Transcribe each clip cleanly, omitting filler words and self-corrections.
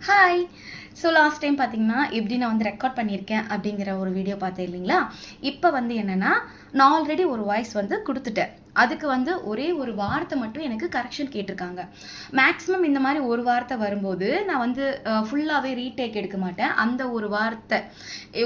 Hi. So last time பார்த்தீங்கன்னா எப்படி நான் வந்து ரெக்கார்ட் பண்ணியிருக்கேன் அப்படிங்கிற ஒரு வீடியோ பார்த்தேன் இல்லைங்களா? இப்போ வந்து என்னென்னா, நான் ஆல்ரெடி ஒரு வாய்ஸ் வந்து கொடுத்துட்டேன். அதுக்கு வந்து ஒரே ஒரு வார்த்தை மட்டும் எனக்கு கரெக்ஷன் கேட்டிருக்காங்க. மேக்ஸிமம் இந்த மாதிரி ஒரு வார்த்தை வரும்போது நான் வந்து ஃபுல்லாகவே ரீடேக் எடுக்க மாட்டேன். அந்த ஒரு வார்த்தை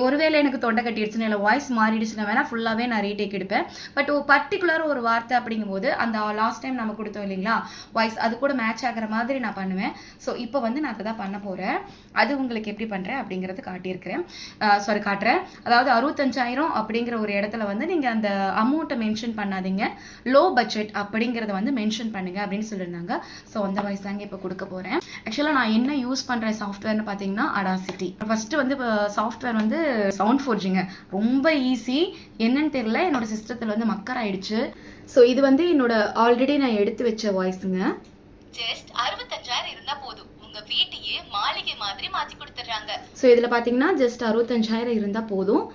ஒருவேளை எனக்கு தொண்டை கட்டிடுச்சுன்னா இல்லை வாய்ஸ் மாறிடுச்சுன்னா வேணால் ஃபுல்லாகவே நான் ரீடேக் எடுப்பேன். பட் பர்டிகுலர் ஒரு வார்த்தை அப்படிங்கும்போது அந்த லாஸ்ட் டைம் நம்ம கொடுத்தோம் இல்லைங்களா வாய்ஸ், அது கூட மேட்ச் ஆகிற மாதிரி நான் பண்ணுவேன். ஸோ இப்போ வந்து நான் அதை தான் பண்ண போகிறேன். அது உங்களுக்கு எப்படி பண்ணுறேன் அப்படிங்கிறது காட்டுறேன். அதாவது 65,000 அப்படிங்கிற ஒரு இடத்துல வந்து நீங்கள் அந்த அமௌண்ட்டை மென்ஷன் பண்ணாதீங்க, லோ பட்ஜெட் அப்படிங்கிறத வந்து மென்ஷன் பண்ணுங்க அப்படின்னு சொல்லியிருந்தாங்க. ஸோ அந்த வாய்ஸ் தாங்க இப்போ கொடுக்க போகிறேன். ஆக்சுவலாக நான் என்ன யூஸ் பண்ணுற சாஃப்ட்வேர்னு பார்த்தீங்கன்னா அடாசிட்டி. ஃபஸ்ட்டு வந்து இப்போ சாஃப்ட்வேர் வந்து சவுண்ட் ஃபோர்ஜிங்க, ரொம்ப ஈஸி. என்னன்னு தெரியல, என்னோட சிஸ்டத்தில் வந்து மக்கர் ஆயிடுச்சு. ஸோ இது வந்து என்னோட ஆல்ரெடி நான் எடுத்து வச்ச வாய்ஸுங்க. ஜஸ்ட் 65,000 இருந்தா போதும், உங்க வீட்டையே மாளிகை மாதிரி மாத்தி கொடுத்துறாங்க. ஸோ இதில் பார்த்தீங்கன்னா ஜஸ்ட் 65,000 இருந்தால் போதும்,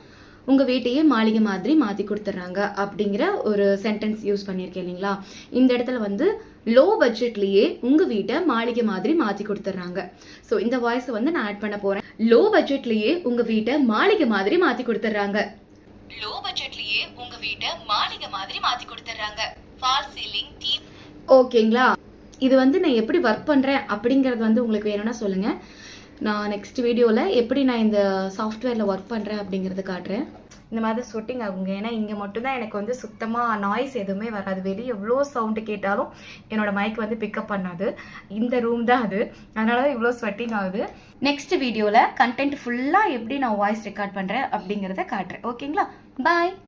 உங்கள் வீட்டையே மாளிகை மாதிரி மாற்றி கொடுத்துட்றாங்க அப்படிங்கிற ஒரு சென்டென்ஸ் யூஸ் பண்ணியிருக்கேன் இல்லைங்களா? இந்த இடத்துல வந்து லோ பட்ஜெட்லேயே உங்கள் வீட்டை மாளிகை மாதிரி மாற்றி கொடுத்துட்றாங்க. ஸோ இந்த வாய்ஸ் வந்து நான் ஆட் பண்ண போகிறேன். லோ பட்ஜெட்லேயே உங்கள் வீட்டை மாளிகை மாதிரி மாற்றி கொடுத்துட்றாங்க. லோ பட்ஜெட்லயே உங்க வீட்டை மாளிகை மாதிரி மாத்தி கொடுத்துறாங்க. Fall ceiling, deep. ஓகேங்களா? இது வந்து நான் எப்படி ஒர்க் பண்ணுறேன் அப்படிங்கிறது வந்து உங்களுக்கு வேணும்னா சொல்லுங்கள். நான் நெக்ஸ்ட் வீடியோவில் எப்படி நான் இந்த சாஃப்ட்வேரில் ஒர்க் பண்ணுறேன் அப்படிங்கிறது காட்டுறேன். இந்த மாதிரி ஸ்வெட்டிங் ஆகுங்க, ஏன்னா இங்கே மட்டும்தான் எனக்கு வந்து சுத்தமாக நாய்ஸ் எதுவுமே வராது. வெளியே எவ்வளோ சவுண்டு கேட்டாலும் என்னோடய மைக் வந்து பிக்கப் பண்ணாது. இந்த ரூம் தான் அது, அதனால தான் இவ்வளோ ஸ்வெட்டிங் ஆகுது. நெக்ஸ்ட் வீடியோவில் கண்டென்ட் ஃபுல்லாக எப்படி நான் வாய்ஸ் ரெக்கார்ட் பண்ணுறேன் அப்படிங்கிறத காட்டுறேன். ஓகேங்களா? பாய்.